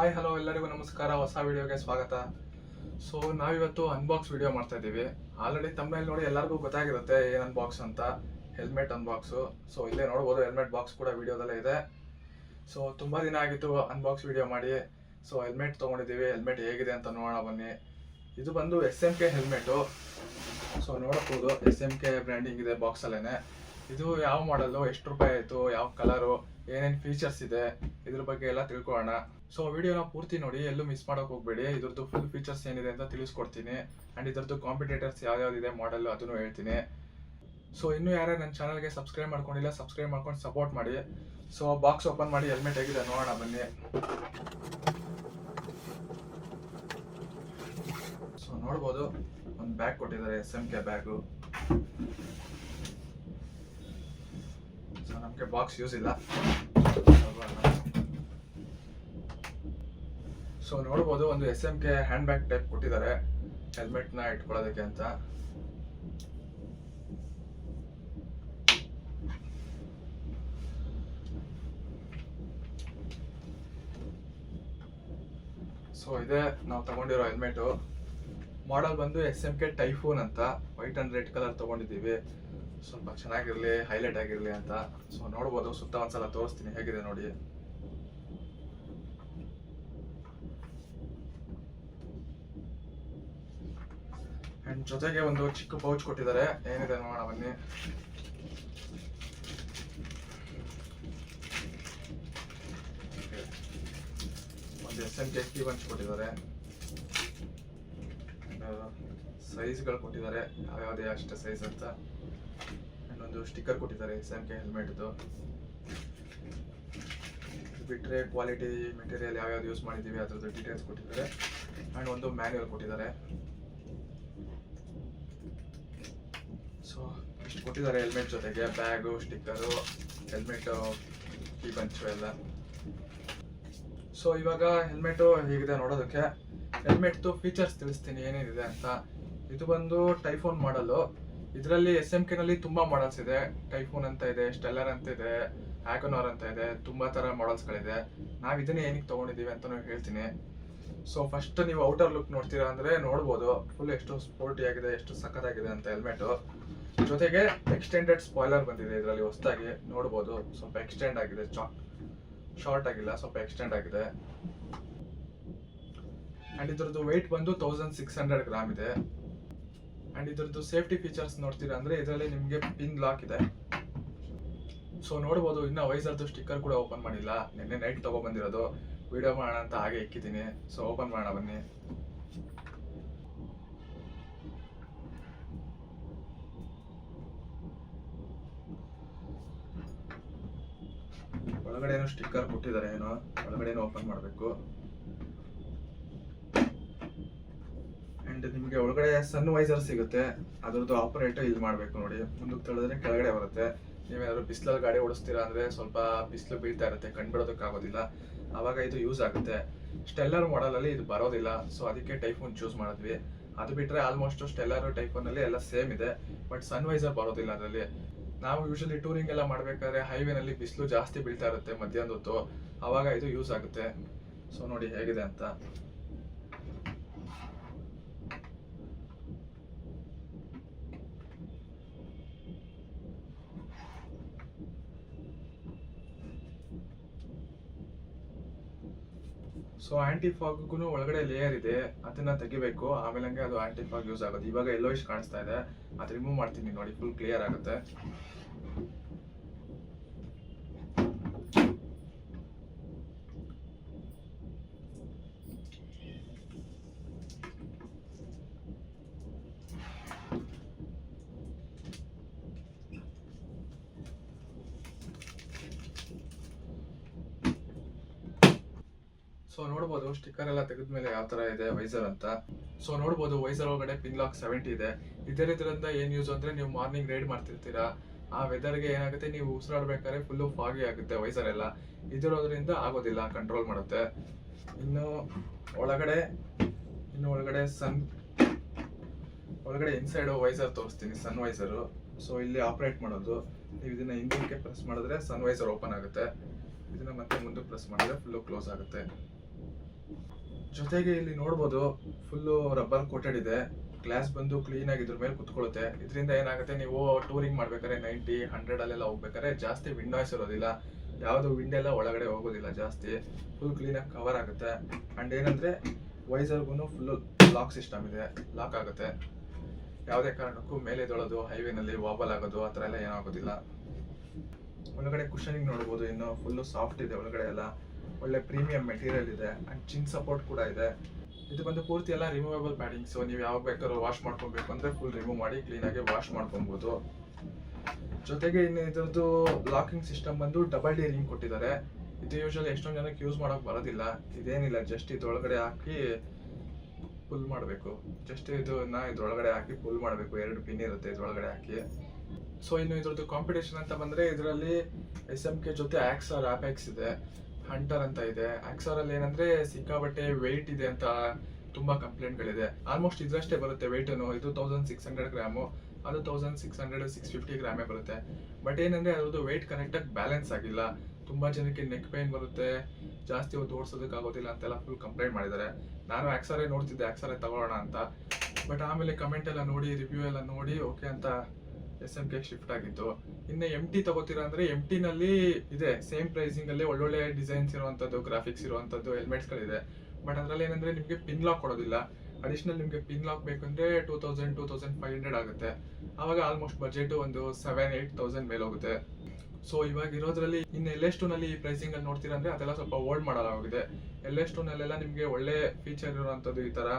Hi hello ಎಲ್ಲರಿಗೂ ನಮಸ್ಕಾರ. ಹೊಸ ವಿಡಿಯೋಗೆ ಸ್ವಾಗತ. ಸೊ ನಾವಿವತ್ತು ಅನ್ಬಾಕ್ಸ್ ವಿಡಿಯೋ ಮಾಡ್ತಾ ಇದ್ದೀವಿ. ಆಲ್ರೆಡಿ ತಮ್ಮನೇಲಿ ನೋಡಿ ಎಲ್ಲರಿಗೂ ಗೊತ್ತಾಗಿರುತ್ತೆ ಏನು ಅನ್ಬಾಕ್ಸ್ ಅಂತ. ಹೆಲ್ಮೆಟ್ ಅನ್ಬಾಕ್ಸು. ಸೊ ಇಲ್ಲೇ ನೋಡ್ಬೋದು, ಹೆಲ್ಮೆಟ್ ಬಾಕ್ಸ್ ಕೂಡ ವಿಡಿಯೋದಲ್ಲೇ ಇದೆ. ಸೊ ತುಂಬ ದಿನ ಆಗಿತ್ತು ಅನ್ಬಾಕ್ಸ್ ವಿಡಿಯೋ ಮಾಡಿ. ಸೊ ಹೆಲ್ಮೆಟ್ ತೊಗೊಂಡಿದ್ದೀವಿ. ಹೆಲ್ಮೆಟ್ ಹೇಗಿದೆ ಅಂತ ನೋಡೋಣ ಬನ್ನಿ. ಇದು ಬಂದು SMK ಹೆಲ್ಮೆಟು. ಸೊ ನೋಡಬಹುದು SMK ಬ್ರ್ಯಾಂಡಿಂಗ್ ಇದೆ ಬಾಕ್ಸಲ್ಲೇ. ಇದು ಯಾವ ಮಾಡಲು, ಎಷ್ಟು ರೂಪಾಯಿ ಆಯಿತು, ಯಾವ ಕಲರು, ಏನೇನು ಫೀಚರ್ಸ್ ಇದೆ, ಇದ್ರ ಬಗ್ಗೆ ಎಲ್ಲ ತಿಳ್ಕೊಳ್ಳೋಣ. ಸೊ ವಿಡಿಯೋನ ಪೂರ್ತಿ ನೋಡಿ, ಎಲ್ಲೂ ಮಿಸ್ ಮಾಡೋಕೆ ಹೋಗಬೇಡಿ. ಇದ್ರದ್ದು ಫುಲ್ ಫೀಚರ್ಸ್ ಏನಿದೆ ಅಂತ ತಿಳಿಸ್ಕೊಡ್ತೀನಿ. ಆ್ಯಂಡ್ ಇದ್ರದ್ದು ಕಾಂಪಿಟೇಟರ್ಸ್ ಯಾವ್ಯಾವ್ದಿದೆ ಮಾಡೆಲ್ ಅದನ್ನು ಹೇಳ್ತೀನಿ. ಸೊ ಇನ್ನೂ ಯಾರು ನನ್ನ ಚಾನಲ್ಗೆ ಸಬ್ಸ್ಕ್ರೈಬ್ ಮಾಡ್ಕೊಂಡಿಲ್ಲ, ಸಬ್ಸ್ಕ್ರೈಬ್ ಮಾಡ್ಕೊಂಡು ಸಪೋರ್ಟ್ ಮಾಡಿ. ಸೊ ಬಾಕ್ಸ್ ಓಪನ್ ಮಾಡಿ ಹೆಲ್ಮೆಟ್ ಹೇಗಿದೆ ನೋಡೋಣ ಬನ್ನಿ. ಸೊ ನೋಡ್ಬೋದು, ಒಂದು ಬ್ಯಾಗ್ ಕೊಟ್ಟಿದ್ದಾರೆ, SMK ಬ್ಯಾಗು. ಸೊ ನಮಗೆ ಬಾಕ್ಸ್ ಯೂಸ್ ಇಲ್ಲ. ಸೊ ನೋಡ್ಬೋದು, ಒಂದು SMK ಹ್ಯಾಂಡ್ ಬ್ಯಾಗ್ ಟೈಪ್ ಕೊಟ್ಟಿದ್ದಾರೆ ಹೆಲ್ಮೆಟ್ನ ಇಟ್ಕೊಳ್ಳೋದಕ್ಕೆ ಅಂತ. ಸೊ ಇದೆ ನಾವು ತಗೊಂಡಿರೋ ಹೆಲ್ಮೆಟು. ಮಾಡೆಲ್ ಬಂದು SMK ಟೈಫೂನ್ ಅಂತ. ವೈಟ್ ಅಂಡ್ ರೆಡ್ ಕಲರ್ ತಗೊಂಡಿದ್ದೀವಿ, ಸ್ವಲ್ಪ ಚೆನ್ನಾಗಿರಲಿ, ಹೈಲೈಟ್ ಆಗಿರಲಿ ಅಂತ. ಸೊ ನೋಡ್ಬೋದು, ಸುತ್ತ ಒಂದ್ಸಲ ತೋರಿಸ್ತೀನಿ ಹೇಗಿದೆ ನೋಡಿ. ಅಂಡ್ ಜೊತೆಗೆ ಒಂದು ಚಿಕ್ಕ ಪೌಚ್ ಕೊಟ್ಟಿದ್ದಾರೆ, ಏನಿದೆ ನೋಡೋಣ ಬನ್ನಿ. ಒಂದು SMK ಕೀ ಬಂಚ್ ಕೊಟ್ಟಿದ್ದಾರೆ, ಸೈಜ್ಗಳು ಕೊಟ್ಟಿದ್ದಾರೆ, ಯಾವ್ಯಾವುದೇ ಅಷ್ಟೇ ಸೈಜ್ ಅಂತ. ಒಂದು ಸ್ಟಿಕ್ಕರ್ ಕೊಟ್ಟಿದ್ದಾರೆ SMK ಹೆಲ್ಮೆಟ್ದು. ಬಿಟ್ಟರೆ ಕ್ವಾಲಿಟಿ, ಮೆಟೀರಿಯಲ್ ಯಾವ್ಯಾವ್ದು ಯೂಸ್ ಮಾಡಿದ್ದೀವಿ ಅದ್ರದ್ದು ಡೀಟೇಲ್ಸ್ ಕೊಟ್ಟಿದ್ದಾರೆ. ಆ್ಯಂಡ್ ಒಂದು ಮ್ಯಾನ್ಯುವಲ್ ಕೊಟ್ಟಿದ್ದಾರೆ. ಸೊ ಇಷ್ಟು ಕೊಟ್ಟಿದ್ದಾರೆ ಹೆಲ್ಮೆಟ್ ಜೊತೆಗೆ. Bag, sticker, helmet key bunch ಎಲ್ಲ. ಸೊ ಇವಾಗ ಹೆಲ್ಮೆಟು ಹೇಗಿದೆ ನೋಡೋದಕ್ಕೆ. ಹೆಲ್ಮೆಟ್ದು ಫೀಚರ್ಸ್ ತಿಳಿಸ್ತೀನಿ ಏನೇನಿದೆ ಅಂತ. ಇದು ಬಂದು ಟೈಫೋನ್ ಮಾಡಲು. ಇದರಲ್ಲಿ SMK ನಲ್ಲಿ ತುಂಬಾ ಮಾಡಲ್ಸ್ ಇದೆ. ಟೈಫೋನ್ ಅಂತ ಇದೆ, ಸ್ಟೆಲ್ಲರ್ ಅಂತ ಇದೆ, ಹ್ಯಾಗನೋರ್ ಅಂತ ಇದೆ, ತುಂಬಾ ತರ ಮಾಡಲ್ಸ್ಗಳಿದೆ. ನಾವು ಇದನ್ನೇ ಏನಕ್ಕೆ ತಗೊಂಡಿದ್ದೀವಿ ಅಂತ ಹೇಳ್ತೀನಿ. ಸೊ ಫಸ್ಟ್ ನೀವು ಔಟರ್ ಲುಕ್ ನೋಡ್ತೀರಾ ಅಂದ್ರೆ ನೋಡ್ಬೋದು, ಫುಲ್ ಎಷ್ಟು ಸ್ಪೋರ್ಟಿ ಆಗಿದೆ, ಎಷ್ಟು ಸಖತ್ತಾಗಿದೆ ಅಂತ ಹೆಲ್ಮೆಟು. ಜೊತೆಗೆ ಎಕ್ಸ್ಟೆಂಡೆಡ್ ಸ್ಪಾಯ್ಲರ್ ಬಂದಿದೆ ಇದರಲ್ಲಿ ಹೊಸದಾಗಿ, ನೋಡ್ಬೋದು. ಸ್ವಲ್ಪ ಎಕ್ಸ್ಟೆಂಡ್ ಆಗಿದೆ, ಶಾರ್ಟ್ ಆಗಿಲ್ಲ, ಸ್ವಲ್ಪ ಎಕ್ಸ್ಟೆಂಡ್ ಆಗಿದೆ. ಅಂಡ್ ಇದ್ರದ್ದು ವೆಯ್ಟ್ ಬಂದು 1600 ಗ್ರಾಮ್ ಇದೆ. ಅಂಡ್ ಇದ್ರದ್ದು ಸೇಫ್ಟಿ ಫೀಚರ್ಸ್ ನೋಡ್ತೀರಾ ಅಂದ್ರೆ ಇದರಲ್ಲಿ ನಿಮಗೆ ಪಿನ್ ಲಾಕ್ ಇದೆ. ಸೊ ನೋಡ್ಬೋದು, ಇನ್ನ ವೈಸರ್ದು ಸ್ಟಿಕ್ಕರ್ ಕೂಡ ಓಪನ್ ಮಾಡಿಲ್ಲ, ನಿನ್ನೆ ನೈಟ್ ತಗೊಬಂದಿರೋದು. ವಿಡಿಯೋ ಮಾಡೋಣ ಅಂತ ಹಾಗೆ ಇಕ್ಕಿದ್ದೀನಿ. ಸೊ ಓಪನ್ ಮಾಡೋಣ ಬನ್ನಿ. ಒಳಗಡೆ ಏನೋ ಸ್ಟಿಕ್ಕರ್ ಕೊಟ್ಟಿದ್ದಾರೆ, ಏನೋ ಒಳಗಡೆನೋ ಓಪನ್ ಮಾಡಬೇಕು. ಅಂಡ್ ನಿಮಗೆ ಒಳಗಡೆ ಸನ್ ವೈಸರ್ ಸಿಗುತ್ತೆ, ಅದ್ರದ್ದು ಆಪರೇಟ್ ಇಲ್ಲಿ ಮಾಡಬೇಕು ನೋಡಿ. ಮುಂದಕ್ಕೆ ತಳಿದ್ರೆ ಕೆಳಗಡೆ ಬರುತ್ತೆ. ನೀವೇನಾದ್ರು ಬಿಸಿಲಲ್ಲಿ ಗಾಡಿ ಓಡಿಸ್ತೀರಾ ಅಂದ್ರೆ ಸ್ವಲ್ಪ ಬಿಸಿಲು ಬೀಳ್ತಾ ಇರುತ್ತೆ, ಕಂಡುಬಿಡೋದಕ್ಕಾಗೋದಿಲ್ಲ, ಆವಾಗ ಇದು ಯೂಸ್ ಆಗುತ್ತೆ. ಸ್ಟೆಲ್ಲರ್ ಮಾಡಲಲ್ಲಿ ಇದು ಬರೋದಿಲ್ಲ, ಸೊ ಅದಕ್ಕೆ ಟೈಫೋನ್ ಚೂಸ್ ಮಾಡಿದ್ವಿ. ಅದು ಬಿಟ್ಟರೆ ಆಲ್ಮೋಸ್ಟ್ ಸ್ಟೆಲ್ಲರ್ ಟೈಫೋನಲ್ಲಿ ಎಲ್ಲ ಸೇಮ್ ಇದೆ, ಬಟ್ ಸನ್ ವೈಸರ್ ಬರೋದಿಲ್ಲ ಅದರಲ್ಲಿ. ನಾವು ಯೂಶಲಿ ಟೂರಿಂಗ್ ಎಲ್ಲ ಮಾಡಬೇಕಾದ್ರೆ ಹೈವೇನಲ್ಲಿ ಬಿಸಿಲು ಜಾಸ್ತಿ ಬೀಳ್ತಾ ಇರುತ್ತೆ ಮಧ್ಯಾಹ್ನದ ಹೊತ್ತು, ಆವಾಗ ಇದು ಯೂಸ್ ಆಗುತ್ತೆ. ಸೊ ನೋಡಿ ಹೇಗಿದೆ ಅಂತ. ಸೊ ಆಂಟಿ ಫಾಗ್ಗೂ ಒಳಗಡೆ ಲೇಯರ್ ಇದೆ, ಅದನ್ನ ತೆಗಿಬೇಕು, ಆಮೇಲೆ ಹಂಗೆ ಅದು ಆಂಟಿ ಫಾಗ್ ಯೂಸ್ ಆಗುತ್ತೆ. ಇವಾಗ ಯೆಲ್ಲೋಯಿಶ್ ಕಾಣಿಸ್ತಾ ಇದೆ, ಅದು ರಿಮೂವ್ ಮಾಡ್ತೀನಿ ನೋಡಿ, ಫುಲ್ ಕ್ಲಿಯರ್ ಆಗುತ್ತೆ. ಸೊ ನೋಡ್ಬೋದು, ಸ್ಟಿಕ್ಕರ್ ಎಲ್ಲ ತೆಗೆದ್ಮೇಲೆ ಯಾವ ತರ ಇದೆ ವೈಸರ್ ಅಂತ. ಸೊ ನೋಡ್ಬೋದು, ವೈಸರ್ ಒಳಗಡೆ ಪಿನ್ ಲಾಕ್ 70 ಇದೆ. ಇದರಿಂದ ಏನ್ ಯೂಸ್ ಅಂದ್ರೆ, ನೀವು ಮಾರ್ನಿಂಗ್ ರೈಡ್ ಮಾಡ್ತಿರ್ತೀರಾ, ಆ ವೆದರ್ಗೆ ಏನಾಗುತ್ತೆ, ನೀವು ಉಸಿರಾಡ್ಬೇಕಾದ್ರೆ ಫುಲ್ಲು ಫಾಗಿ ಆಗುತ್ತೆ ವೈಸರ್ ಎಲ್ಲ. ಇದಿರೋದ್ರಿಂದ ಆಗೋದಿಲ್ಲ, ಕಂಟ್ರೋಲ್ ಮಾಡುತ್ತೆ. ಇನ್ನು ಒಳಗಡೆ ಒಳಗಡೆ ಇನ್ಸೈಡ್ ವೈಸರ್ ತೋರಿಸ್ತೀನಿ, ಸನ್ ವೈಸರು. ಸೊ ಇಲ್ಲಿ ಆಪರೇಟ್ ಮಾಡೋದು, ನೀವು ಇದನ್ನ ಹಿಂದಕ್ಕೆ ಪ್ರೆಸ್ ಮಾಡಿದ್ರೆ ಸನ್ ವೈಸರ್ ಓಪನ್ ಆಗುತ್ತೆ. ಇದನ್ನ ಮತ್ತೆ ಮುಂದೆ ಪ್ರೆಸ್ ಮಾಡಿದ್ರೆ ಫುಲ್ಲು ಕ್ಲೋಸ್ ಆಗುತ್ತೆ. ಜೊತೆಗೆ ಇಲ್ಲಿ ನೋಡ್ಬೋದು ಫುಲ್ಲು ರಬ್ಬರ್ ಕೋಟೆಡ್ ಇದೆ. ಗ್ಲಾಸ್ ಬಂದು ಕ್ಲೀನ್ ಆಗಿ ಇದ್ರ ಮೇಲೆ ಕುತ್ಕೊಳ್ಳುತ್ತೆ. ಇದರಿಂದ ಏನಾಗುತ್ತೆ, ನೀವು ಟೂರಿಂಗ್ ಮಾಡ್ಬೇಕಾದ್ರೆ 90, 100 ಅಲ್ಲೆಲ್ಲ ಹೋಗ್ಬೇಕಾದ್ರೆ ಜಾಸ್ತಿ ವಿಂಡ್ ನಾಯ್ಸ್ ಇರೋದಿಲ್ಲ, ಯಾವುದು ವಿಂಡ್ ಎಲ್ಲ ಒಳಗಡೆ ಹೋಗೋದಿಲ್ಲ ಜಾಸ್ತಿ, ಫುಲ್ ಕ್ಲೀನಾಗಿ ಕವರ್ ಆಗುತ್ತೆ. ಆ್ಯಂಡ್ ಏನಂದರೆ ವೈಸರ್ಗೂ ಫುಲ್ಲು ಲಾಕ್ ಸಿಸ್ಟಮ್ ಇದೆ, ಲಾಕ್ ಆಗುತ್ತೆ. ಯಾವುದೇ ಕಾರಣಕ್ಕೂ ಮೇಲೆ ಎದ್ದೇಳೋದು, ಹೈವೇನಲ್ಲಿ ವಾಬಲ್ ಆಗೋದು ಆ ಥರ ಎಲ್ಲ ಏನಾಗೋದಿಲ್ಲ. ಒಳಗಡೆ ಕುಷನಿಂಗ್ ನೋಡ್ಬೋದು, ಇನ್ನು ಫುಲ್ಲು ಸಾಫ್ಟ್ ಇದೆ. ಒಳಗಡೆ ಎಲ್ಲ ಒಳ್ಳೆ ಪ್ರೀಮಿಯಂ ಮೆಟೀರಿಯಲ್ ಇದೆ ಆ್ಯಂಡ್ ಚಿನ್ ಸಪೋರ್ಟ್ ಕೂಡ ಇದೆ. ಇದು ಬಂದು ಪೂರ್ತಿ ಎಲ್ಲ ರಿಮೂವೇಬಲ್ ಪ್ಯಾಡಿಂಗ್ಸ್. ನೀವು ಯಾವಾಗ ಬೇಕಾದ್ರೂ ವಾಶ್ ಮಾಡ್ಕೊಬೇಕು ಅಂದರೆ ಫುಲ್ ರಿಮೂವ್ ಮಾಡಿ ಕ್ಲೀನಾಗಿ ವಾಶ್ ಮಾಡ್ಕೊಬೋದು. ಜೊತೆಗೆ ಇನ್ನು ಇದ್ರದ್ದು ಲಾಕಿಂಗ್ ಸಿಸ್ಟಮ್ ಬಂದು ಡಬಲ್ ಡಿ ರಿಂಗ್ ಕೊಟ್ಟಿದ್ದಾರೆ. ಇದು ಯೂಶಲಿ ಎಷ್ಟೊಂದು ಜನಕ್ಕೆ ಯೂಸ್ ಮಾಡೋಕೆ ಬರೋದಿಲ್ಲ. ಇದೇನಿಲ್ಲ, ಜಸ್ಟ್ ಇದ್ರೊಳಗಡೆ ಹಾಕಿ ಪುಲ್ ಮಾಡಬೇಕು. ಜಸ್ಟ್ ಇದ್ರೊಳಗಡೆ ಹಾಕಿ ಪುಲ್ ಮಾಡಬೇಕು. 2 ಪಿನ್ ಇರುತ್ತೆ ಇದ್ರೊಳಗಡೆ ಹಾಕಿ. ಸೊ ಇನ್ನು ಇದ್ರದ್ದು ಕಾಂಪಿಟೇಷನ್ ಅಂತ ಬಂದರೆ ಇದರಲ್ಲಿ SMK ಜೊತೆ ಆಕ್ಸರ್ ಆಪೆಕ್ಸ್ ಇದೆ, ಹಂಟರ್ ಅಂತ ಇದೆ. ಆಕ್ಸರಲ್ಲಿ ಏನಂದ್ರೆ ಸಿಕ್ಕಾಬಟ್ಟೆ ವೆಯ್ಟ್ ಇದೆ ಅಂತ ತುಂಬಾ ಕಂಪ್ಲೇಂಟ್ಗಳಿದೆ. ಆಲ್ಮೋಸ್ಟ್ ಇದ್ರಷ್ಟೇ ಬರುತ್ತೆ ವೆಯ್ಟನು. ಇದು 1600 ಗ್ರಾಮು, ಅದು 1600, 650 ಗ್ರಾಮೇ ಬರುತ್ತೆ. ಬಟ್ ಏನಂದ್ರೆ ಅದ್ರದ್ದು ವೆಯ್ಟ್ ಕರೆಕ್ಟಾಗಿ ಬ್ಯಾಲೆನ್ಸ್ ಆಗಿಲ್ಲ. ತುಂಬಾ ಜನಕ್ಕೆ ನೆಕ್ ಪೇನ್ ಬರುತ್ತೆ, ಜಾಸ್ತಿ ಹೊತ್ತು ಓಡಿಸೋದಕ್ಕಾಗೋದಿಲ್ಲ ಅಂತೆಲ್ಲ ಫುಲ್ ಕಂಪ್ಲೇಂಟ್ ಮಾಡಿದ್ದಾರೆ. ನಾನು ಆಕ್ಸರೇ ನೋಡ್ತಿದ್ದೆ, ಆಕ್ಸರೇ ತಗೊಳ್ಳೋಣ ಅಂತ. ಬಟ್ ಆಮೇಲೆ ಕಮೆಂಟ್ ಎಲ್ಲ ನೋಡಿ, ರಿವ್ಯೂ ಎಲ್ಲ ನೋಡಿ ಓಕೆ ಅಂತ SMK ಶಿಫ್ಟ್ ಆಗಿತ್ತು. ಇನ್ನು MT ತಗೋತೀರಾ ಅಂದ್ರೆ MT ನಲ್ಲಿ ಇದೆ ಸೇಮ್ ಪ್ರೈಸಿಂಗ್ ಅಲ್ಲಿ ಒಳ್ಳೊಳ್ಳೆ ಡಿಸೈನ್ಸ್ ಇರುವಂತದ್ದು, ಗ್ರಾಫಿಕ್ಸ್ ಇರುವಂತದ್ದು ಹೆಲ್ಮೆಟ್ಸ್ಗಳಿದೆ. ಬಟ್ ಅದ್ರಲ್ಲಿ ಏನಂದ್ರೆ ನಿಮಗೆ ಪಿನ್ ಲಾಕ್ ಕೊಡೋದಿಲ್ಲ. ಅಡಿಷನಲ್ ನಿಮಗೆ ಪಿನ್ ಲಾಕ್ ಬೇಕಂದ್ರೆ 2000, 2500 ಆಗುತ್ತೆ. ಆವಾಗ ಆಲ್ಮೋಸ್ಟ್ ಬಜೆಟ್ ಒಂದು 7-8,000 ಮೇಲೆ ಹೋಗುತ್ತೆ. ಸೊ ಇವಾಗ ಇರೋದ್ರಲ್ಲಿ ಇನ್ನು LS2 ನಲ್ಲಿ ಈ ಪ್ರೈಸಿಂಗ್ ಅಲ್ಲಿ ನೋಡ್ತೀರಾ ಅಂದ್ರೆ ಅದೆಲ್ಲ ಸ್ವಲ್ಪ ಓಲ್ಡ್ ಮಾಡಲ್ ಆಗಿದೆ. LS2 ನಲ್ಲೆಲ್ಲ ನಿಮಗೆ ಒಳ್ಳೆ ಫೀಚರ್ ಇರುವಂತದ್ದು ಈ ತರ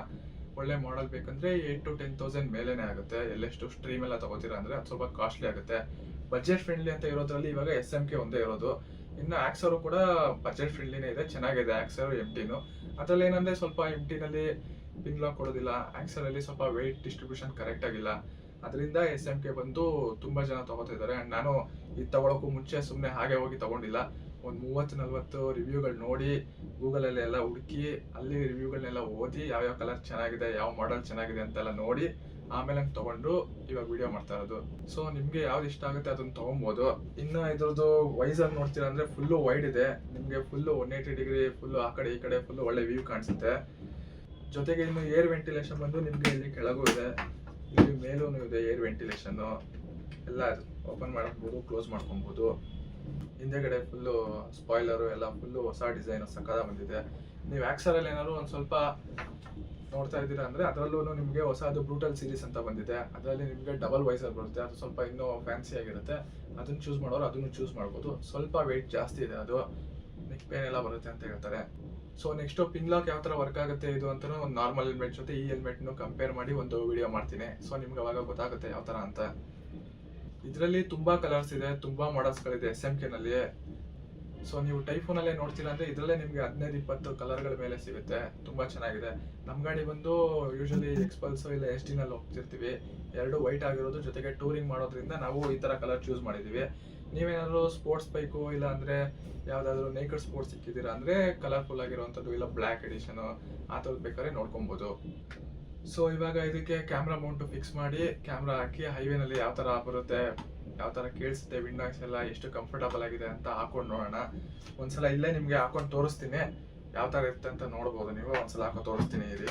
ಒಳ್ಳೆ ಮಾಡೆಲ್ ಬೇಕಂದ್ರೆ 8,000 to 10,000 ಮೇಲೇನೆ ಆಗುತ್ತೆ. LS2 ಸ್ಟ್ರೀಮ್ ಎಲ್ಲ ತಗೋತೀರಾ ಅಂದ್ರೆ ಅದು ಸ್ವಲ್ಪ ಕಾಸ್ಟ್ಲಿ ಆಗುತ್ತೆ. ಬಜೆಟ್ ಫ್ರೆಂಡ್ಲಿ ಅಂತ ಇರೋದ್ರಲ್ಲಿ ಇವಾಗ SMK ಒಂದೇ ಇರೋದು. ಇನ್ನು ಆಕ್ಸರು ಕೂಡ ಬಜೆಟ್ ಫ್ರೆಂಡ್ಲಿನೇ ಇದೆ, ಚೆನ್ನಾಗಿದೆ ಆಕ್ಸರು MTನು. ಅದ್ರಲ್ಲಿ ಏನಂದ್ರೆ ಸ್ವಲ್ಪ MT ನಲ್ಲಿ ಪಿನ್ ಲಾಕ್ ಕೊಡೋದಿಲ್ಲ, ಆಕ್ಸರ್ ಅಲ್ಲಿ ಸ್ವಲ್ಪ ವೆಯ್ಟ್ ಡಿಸ್ಟ್ರಿಬ್ಯೂಷನ್ ಕರೆಕ್ಟ್ ಆಗಿಲ್ಲ. ಅದರಿಂದ SMK ಬಂದು ತುಂಬಾ ಜನ ತಗೋತಾ ಇದ್ದಾರೆ. ಅಂಡ್ ನಾನು ಇದು ತಗೊಳಕ್ಕೂ ಮುಂಚೆ ಸುಮ್ಮನೆ ಹಾಗೆ ಹೋಗಿ ತಗೊಂಡಿಲ್ಲ. ಒಂದು 30-40 ರಿವ್ಯೂಗಳು ನೋಡಿ, ಗೂಗಲಲ್ಲಿ ಎಲ್ಲ ಹುಡುಕಿ, ಅಲ್ಲಿ ರಿವ್ಯೂಗಳನ್ನೆಲ್ಲ ಓದಿ, ಯಾವ್ಯಾವ ಕಲರ್ ಚೆನ್ನಾಗಿದೆ, ಯಾವ ಮಾಡೆಲ್ ಚೆನ್ನಾಗಿದೆ ಅಂತೆಲ್ಲ ನೋಡಿ ಆಮೇಲೆ ತಗೊಂಡು ಇವಾಗ ವಿಡಿಯೋ ಮಾಡ್ತಾ ಇರೋದು. ಸೊ ನಿಮಗೆ ಯಾವ್ದು ಇಷ್ಟ ಆಗುತ್ತೆ ಅದನ್ನ ತಗೊಬೋದು. ಇನ್ನು ಇದ್ರದ್ದು ವೈಸರ್ ನೋಡ್ತೀರಾ ಅಂದ್ರೆ ಫುಲ್ಲು ವೈಡ್ ಇದೆ. ನಿಮಗೆ ಫುಲ್ಲು 180 ಡಿಗ್ರಿ ಫುಲ್ಲು ಆ ಕಡೆ ಈ ಕಡೆ ಫುಲ್ಲು ಒಳ್ಳೆ ವ್ಯೂ ಕಾಣಿಸುತ್ತೆ. ಜೊತೆಗೆ ಇನ್ನು ಏರ್ ವೆಂಟಿಲೇಷನ್ ಬಂದು ನಿಮಗೆ ಇಲ್ಲಿ ಕೆಳಗೂ ಇದೆ, ಇಲ್ಲಿ ಮೇಲೂ ಇದೆ ಏರ್ ವೆಂಟಿಲೇಷನ್ನು. ಎಲ್ಲ ಓಪನ್ ಮಾಡ್ಕೊಬೋದು, ಕ್ಲೋಸ್ ಮಾಡ್ಕೊಬೋದು. ಹಿಂದೆಗಡೆ ಫುಲ್ಲು ಸ್ಪಾಯ್ಲರು ಎಲ್ಲ ಫುಲ್ಲು ಹೊಸ ಡಿಸೈನ್ ಸಕ್ಕದ ಬಂದಿದೆ. ನೀವು ಆಕ್ಸರಲ್ಲಿ ಏನಾದ್ರು ಒಂದು ಸ್ವಲ್ಪ ನೋಡ್ತಾ ಇದ್ದೀರಾ ಅಂದರೆ ಅದರಲ್ಲೂ ನಿಮಗೆ ಹೊಸದು ಬ್ರೂಟಲ್ ಸೀರೀಸ್ ಅಂತ ಬಂದಿದೆ. ಅದರಲ್ಲಿ ನಿಮಗೆ ಡಬಲ್ ವೈಸರ್ ಬರುತ್ತೆ, ಅದು ಸ್ವಲ್ಪ ಇನ್ನೂ ಫ್ಯಾನ್ಸಿ ಆಗಿರುತ್ತೆ. ಅದನ್ನು ಚೂಸ್ ಮಾಡೋರು ಅದನ್ನು ಚೂಸ್ ಮಾಡ್ಬೋದು. ಸ್ವಲ್ಪ ವೆಯ್ಟ್ ಜಾಸ್ತಿ ಇದೆ, ಅದು ನೆಕ್ ಪೇನ್ ಎಲ್ಲ ಬರುತ್ತೆ ಅಂತ ಹೇಳ್ತಾರೆ. ಸೊ ನೆಕ್ಸ್ಟು ಪಿನ್ ಲಾಕ್ ಯಾವ ಥರ ವರ್ಕ್ ಆಗುತ್ತೆ ಇದು ಅಂತ ಒಂದು ನಾರ್ಮಲ್ ಹೆಲ್ಮೆಟ್ ಜೊತೆ ಈ ಹೆಲ್ಮೆಟ್ನು ಕಂಪೇರ್ ಮಾಡಿ ಒಂದು ವಿಡಿಯೋ ಮಾಡ್ತೀನಿ. ಸೊ ನಿಮ್ಗೆ ಅವಾಗ ಗೊತ್ತಾಗುತ್ತೆ ಯಾವ ಥರ ಅಂತ. ಇದರಲ್ಲಿ ತುಂಬಾ ಕಲರ್ಸ್ ಇದೆ, ತುಂಬಾ ಮಾಡೆಲ್ಸ್ಗಳಿದೆ SMK ನಲ್ಲಿ. ಸೊ ನೀವು ಟೈಫೋನಲ್ಲೇ ನೋಡ್ತೀರಾ ಅಂದ್ರೆ ಇದರಲ್ಲೇ ನಿಮಗೆ 15-20 ಕಲರ್ಗಳ ಮೇಲೆ ಸಿಗುತ್ತೆ. ತುಂಬಾ ಚೆನ್ನಾಗಿದೆ. ನಮ್ಮ ಗಾಡಿ ಬಂದು ಯೂಶಲಿ ಎಕ್ಸ್ಪಲ್ಸೋ ಇಲ್ಲ SD ನಲ್ಲಿ ಹೋಗ್ತಿರ್ತೀವಿ. 2 ವೈಟ್ ಆಗಿರೋದು, ಜೊತೆಗೆ ಟೂರಿಂಗ್ ಮಾಡೋದ್ರಿಂದ ನಾವು ಈ ತರ ಕಲರ್ ಚೂಸ್ ಮಾಡಿದೀವಿ. ನೀವೇನಾದ್ರು ಸ್ಪೋರ್ಟ್ಸ್ ಬೈಕು ಇಲ್ಲ ಅಂದ್ರೆ ಯಾವ್ದಾದ್ರು ನೇಕಡ್ ಸ್ಪೋರ್ಟ್ಸ್ ಸಿಕ್ಕಿದ್ದೀರಾ ಅಂದ್ರೆ ಕಲರ್ಫುಲ್ ಆಗಿರುವಂಥದ್ದು ಇಲ್ಲ ಬ್ಲ್ಯಾಕ್ ಎಡಿಷನ್ ಆ ಥರದ್ದು ಬೇಕಾದ್ರೆ ನೋಡ್ಕೊಬೋದು. ಸೊ ಇವಾಗ ಇದಕ್ಕೆ ಕ್ಯಾಮ್ರಾ ಮೌಂಟು ಫಿಕ್ಸ್ ಮಾಡಿ ಕ್ಯಾಮ್ರಾ ಹಾಕಿ ಹೈವೇನಲ್ಲಿ ಯಾವ ಥರ ಬರುತ್ತೆ, ಯಾವ ಥರ ಕೇಳಿಸುತ್ತೆ, ವಿಂಡ್ ನಾಯ್ಸ್ ಎಲ್ಲ ಎಷ್ಟು ಕಂಫರ್ಟಬಲ್ ಆಗಿದೆ ಅಂತ ಹಾಕೊಂಡು ನೋಡೋಣ. ಒಂದ್ಸಲ ಇಲ್ಲೇ ನಿಮಗೆ ಹಾಕೊಂಡು ತೋರಿಸ್ತೀನಿ ಯಾವ ಥರ ಇರುತ್ತೆ ಅಂತ ನೋಡ್ಬೋದು. ನೀವು ಒಂದ್ಸಲ ಹಾಕೊಂಡು ತೋರಿಸ್ತೀನಿ ಇಲ್ಲಿ.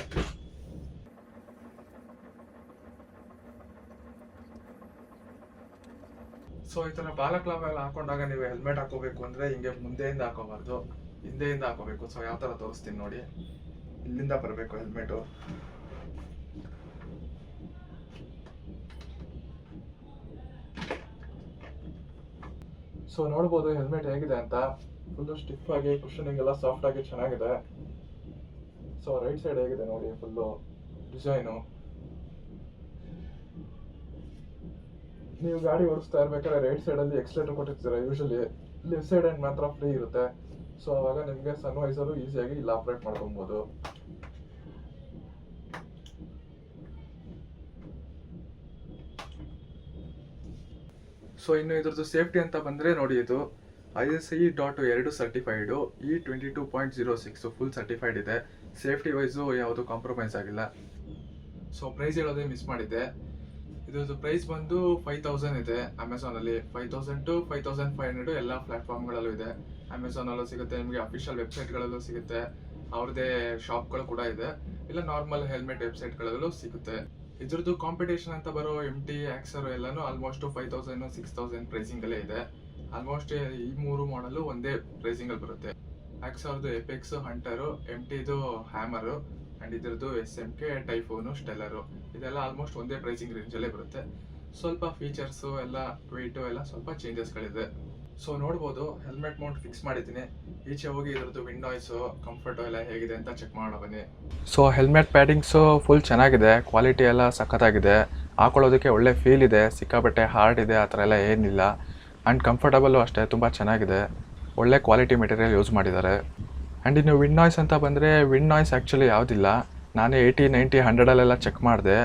ಸೊ ಈ ಥರ ಬಾಲಕ್ಲಾವ್ ಎಲ್ಲ ಹಾಕೊಂಡಾಗ ನೀವು ಹೆಲ್ಮೆಟ್ ಹಾಕೋಬೇಕು ಅಂದರೆ ಹಿಂಗೆ ಮುಂದೆಯಿಂದ ಹಾಕೋಬಾರ್ದು, ಹಿಂದೆಯಿಂದ ಹಾಕೋಬೇಕು. ಸೊ ಯಾವ ಥರ ತೋರಿಸ್ತೀನಿ ನೋಡಿ. ಇಲ್ಲಿಂದ ಬರಬೇಕು ಹೆಲ್ಮೆಟು. ಸೊ ನೋಡ್ಬೋದು ಹೆಲ್ಮೆಟ್ ಹೇಗಿದೆ ಅಂತ. ಫುಲ್ಲು ಸ್ಟಿಫ್ ಆಗಿ, ಕುಷನಿಂಗ್ ಎಲ್ಲ ಸಾಫ್ಟ್ ಆಗಿ ಚೆನ್ನಾಗಿದೆ. ಸೊ ರೈಟ್ ಸೈಡ್ ಹೇಗಿದೆ ನೋಡಿ, ಫುಲ್ಲು ಡಿಸೈನು. ನೀವು ಗಾಡಿ ಓಡಿಸ್ತಾ ಇರ್ಬೇಕಾದ್ರೆ ರೈಟ್ ಸೈಡಲ್ಲಿ ಎಕ್ಸ್ಲೇಟರ್ ಕೊಟ್ಟಿರ್ತೀರ, ಯೂಶಲಿ ಲೆಫ್ಟ್ ಸೈಡ್ ಎಂಡ್ ಮಾತ್ರ ಫ್ರೀ ಇರುತ್ತೆ. ಸೊ ಅವಾಗ ನಿಮಗೆ ಸನ್ ವೈಸರು ಈಸಿಯಾಗಿ ಇಲ್ಲಿ ಆಪ್ರೇಟ್ ಮಾಡ್ಕೊಬೋದು. ಸೊ ಇನ್ನು ಇದ್ರದ್ದು ಸೇಫ್ಟಿ ಅಂತ ಬಂದರೆ ನೋಡಿ, ಇದು ISI.2 certified, E22.06 full certified ಇದೆ. ಸೇಫ್ಟಿ ವೈಸು ಯಾವುದು ಕಾಂಪ್ರಮೈಸ್ ಆಗಿಲ್ಲ. ಸೊ ಪ್ರೈಸ್ ಹೇಳೋದೇ ಮಿಸ್ ಮಾಡಿದ್ದೆ. ಇದ್ರದ್ದು ಪ್ರೈಸ್ ಬಂದು 5,000 ಇದೆ ಅಮೆಝಾನಲ್ಲಿ. 5,000 to 5,500 ಎಲ್ಲ ಪ್ಲಾಟ್ಫಾರ್ಮ್ಗಳಲ್ಲೂ ಇದೆ. ಅಮೆಝಾನಲ್ಲೂ ಸಿಗುತ್ತೆ, ನಿಮಗೆ ಅಫಿಷಿಯಲ್ ವೆಬ್ಸೈಟ್ಗಳಲ್ಲೂ ಸಿಗುತ್ತೆ, ಅವ್ರದ್ದೇ ಶಾಪ್ಗಳು ಕೂಡ ಇದೆ, ಇಲ್ಲ ನಾರ್ಮಲ್ ಹೆಲ್ಮೆಟ್ ವೆಬ್ಸೈಟ್ಗಳಲ್ಲೂ ಸಿಗುತ್ತೆ. ಇದ್ರದ್ದು ಕಾಂಪಿಟೇಷನ್ ಅಂತ ಬರೋ MT, ಆಕ್ಸರ್ ಎಲ್ಲಾನು ಆಲ್ಮೋಸ್ಟ್ 5000 6000 ಪ್ರೈಸಿಂಗ್ ಅಲ್ಲೇ ಇದೆ. ಆಲ್ಮೋಸ್ಟ್ ಈ 3 ಮಾಡಲು ಒಂದೇ ಪ್ರೈಸಿಂಗ್ ಅಲ್ಲಿ ಬರುತ್ತೆ. ಆಕ್ಸರ್ದು ಎಪೆಕ್ಸ್, ಹಂಟರು, MTದು ಹ್ಯಾಮರು ಅಂಡ್ ಇದ್ರದ್ದು SMK, ಟೈಫೋನು, ಸ್ಟೆಲ್ಲರು ಇದೆಲ್ಲ ಆಲ್ಮೋಸ್ಟ್ ಒಂದೇ ಪ್ರೈಸಿಂಗ್ ರೇಂಜಲ್ಲೇ ಬರುತ್ತೆ. ಸ್ವಲ್ಪ ಫೀಚರ್ಸು ಎಲ್ಲ ವೆಯ್ಟು ಎಲ್ಲ ಸ್ವಲ್ಪ ಚೇಂಜಸ್ಗಳಿದೆ. ಸೊ ನೋಡ್ಬೋದು, ಹೆಲ್ಮೆಟ್ ಮೌಂಟ್ ಫಿಕ್ಸ್ ಮಾಡಿದ್ದೀನಿ. ಈಚೆ ಹೋಗಿ ಇದ್ರದ್ದು ವಿಂಡ್ ನಾಯ್ಸು, ಕಂಫರ್ಟು ಎಲ್ಲ ಹೇಗಿದೆ ಅಂತ ಚೆಕ್ ಮಾಡೋಣ ಬನ್ನಿ. ಸೊ ಹೆಲ್ಮೆಟ್ ಪ್ಯಾಡಿಂಗ್ಸು ಫುಲ್ ಚೆನ್ನಾಗಿದೆ, ಕ್ವಾಲಿಟಿ ಎಲ್ಲ ಸಖತ್ತಾಗಿದೆ, ಹಾಕೊಳ್ಳೋದಕ್ಕೆ ಒಳ್ಳೆ ಫೀಲ್ ಇದೆ, ಸಿಕ್ಕಾಬಟ್ಟೆ ಹಾರ್ಡ್ ಇದೆ ಆ ಥರ ಎಲ್ಲ ಏನಿಲ್ಲ. ಆ್ಯಂಡ್ ಕಂಫರ್ಟಬಲ್ಲು ಅಷ್ಟೇ ತುಂಬ ಚೆನ್ನಾಗಿದೆ, ಒಳ್ಳೆ ಕ್ವಾಲಿಟಿ ಮೆಟೀರಿಯಲ್ ಯೂಸ್ ಮಾಡಿದ್ದಾರೆ. ಆ್ಯಂಡ್ ಇನ್ನು ವಿಂಡ್ ನಾಯ್ಸ್ ಅಂತ ಬಂದರೆ, ವಿಂಡ್ ನಾಯ್ಸ್ ಆ್ಯಕ್ಚುಲಿ ಯಾವುದಿಲ್ಲ. ನಾನೇ 80, 90, 100 ಚೆಕ್ ಮಾಡಿದೆ.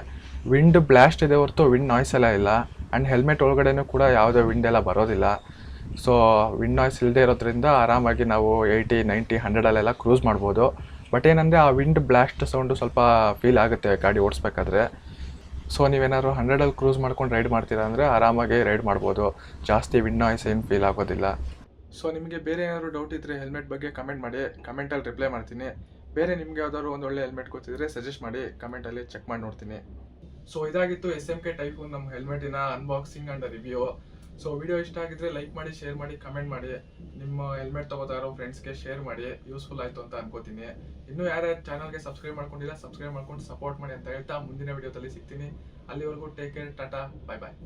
ವಿಂಡ್ ಬ್ಲಾಸ್ಟ್ ಇದೆ ಹೊರತು ವಿಂಡ್ ನಾಯ್ಸ್ ಎಲ್ಲ ಇಲ್ಲ. ಆ್ಯಂಡ್ ಹೆಲ್ಮೆಟ್ ಒಳಗಡೆನೂ ಕೂಡ ಯಾವುದೇ ವಿಂಡ್ ಎಲ್ಲ ಬರೋದಿಲ್ಲ. ಸೊ ವಿಂಡ್ ನಾಯ್ಸ್ ಇಲ್ಲದೆ ಇರೋದ್ರಿಂದ ಆರಾಮಾಗಿ ನಾವು 80, 90, 100 ಕ್ರೂಸ್ ಮಾಡ್ಬೋದು. ಬಟ್ ಏನಂದರೆ ಆ ವಿಂಡ್ ಬ್ಲಾಸ್ಟ್ ಸೌಂಡು ಸ್ವಲ್ಪ ಫೀಲ್ ಆಗುತ್ತೆ ಗಾಡಿ ಓಡಿಸ್ಬೇಕಾದ್ರೆ. ಸೊ ನೀವೇನಾದ್ರು 100 ಕ್ರೂಸ್ ಮಾಡ್ಕೊಂಡು ರೈಡ್ ಮಾಡ್ತೀರಾ ಅಂದರೆ ಆರಾಮಾಗಿ ರೈಡ್ ಮಾಡ್ಬೋದು, ಜಾಸ್ತಿ ವಿಂಡ್ ನಾಯ್ಸ್ ಏನು ಫೀಲ್ ಆಗೋದಿಲ್ಲ. ಸೊ ನಿಮಗೆ ಬೇರೆ ಏನಾದರೂ ಡೌಟ್ ಇದ್ದರೆ ಹೆಲ್ಮೆಟ್ ಬಗ್ಗೆ ಕಮೆಂಟ್ ಮಾಡಿ, ಕಮೆಂಟಲ್ಲಿ ರಿಪ್ಲೈ ಮಾಡ್ತೀನಿ. ಬೇರೆ ನಿಮಗೆ ಯಾವ್ದಾದ್ರು ಒಂದು ಒಳ್ಳೆ ಹೆಲ್ಮೆಟ್ ಗೊತ್ತಿದ್ರೆ ಸಜೆಸ್ಟ್ ಮಾಡಿ, ಕಮೆಂಟಲ್ಲಿ ಚೆಕ್ ಮಾಡಿ ನೋಡ್ತೀನಿ. ಸೊ ಇದಾಗಿತ್ತು SMK ಟೈಫೂನ್ ನಮ್ಮ ಹೆಲ್ಮೆಟಿನ unboxing and review. So video ಇಷ್ಟ ಆಗಿದ್ರೆ ಲೈಕ್ ಮಾಡಿ, ಶೇರ್ ಮಾಡಿ, ಕಮೆಂಟ್ ಮಾಡಿ. ನಿಮ್ಮ ಹೆಲ್ಮೆಟ್ ತಗೋತಾರೋ ಫ್ರೆಂಡ್ಸ್ಗೆ ಶೇರ್ ಮಾಡಿ, ಯೂಸ್ಫುಲ್ ಆಯಿತು ಅಂತ ಅನ್ಕೋತೀನಿ. ಇನ್ನೂ ಯಾರ್ಯಾರು ಚಾನಲ್ಗೆ ಸಬ್ಸ್ಕ್ರೈಬ್ ಮಾಡ್ಕೊಂಡಿಲ್ಲ, ಸಬ್ಸ್ಕ್ರೈಬ್ ಮಾಡ್ಕೊಂಡು ಸಪೋರ್ಟ್ ಮಾಡಿ ಅಂತ ಹೇಳ್ತಾ ಮುಂದಿನ ವಿಡಿಯೋದಲ್ಲಿ ಸಿಗ್ತೀನಿ. ಅಲ್ಲಿವರೆಗೂ ಟೇಕ್ ಕೇರ್, ಟಾಟಾ, ಬಾಯ್ ಬಾಯ್.